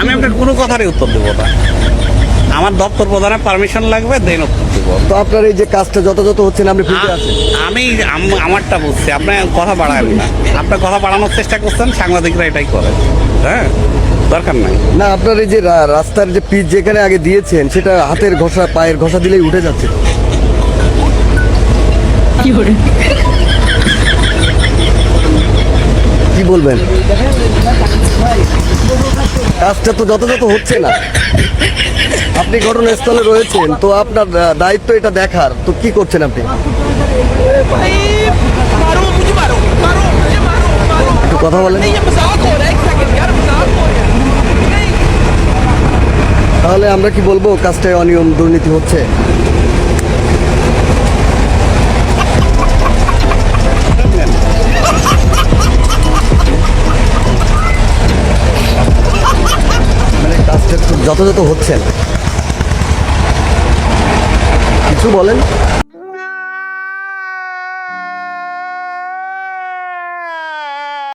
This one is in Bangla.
আমি আপনার কোনো কথারই উত্তর দেবো না। আমার দপ্তর প্রধানের পারমিশন লাগবে, দেন উত্তর দেবো। তো আপনার এই যে কাজটা যথাযথ হচ্ছে না, আপনি ফিল্ডে আছেন। আমি আমারটা বুঝছি, আপনি কথা বাড়ান না। আপনার কথা বাড়ানোর চেষ্টা করছেন, সাংবাদিকরা এটাই করে। হ্যাঁ, দরকার নাই। না, আপনার এই যে রাস্তার যে পিচ যেখানে আগে দিয়েছেন, সেটা হাতের ঘষা পায়ের ঘষা দিলেই উঠে যাচ্ছে। কি বলবেন? কাজটা তো যথাযথ হচ্ছে না। আপনি ঘটনাস্থলে রয়েছেন, তো আপনার দায়িত্ব এটা দেখার, তো কি করছেন আপনি? একটু কথা বলেন। তাহলে আমরা কি বলবো, কাজটায় অনিয়ম দুর্নীতি হচ্ছে? মানে কাজটা যথাযথ হচ্ছে না, কিছু বলেন।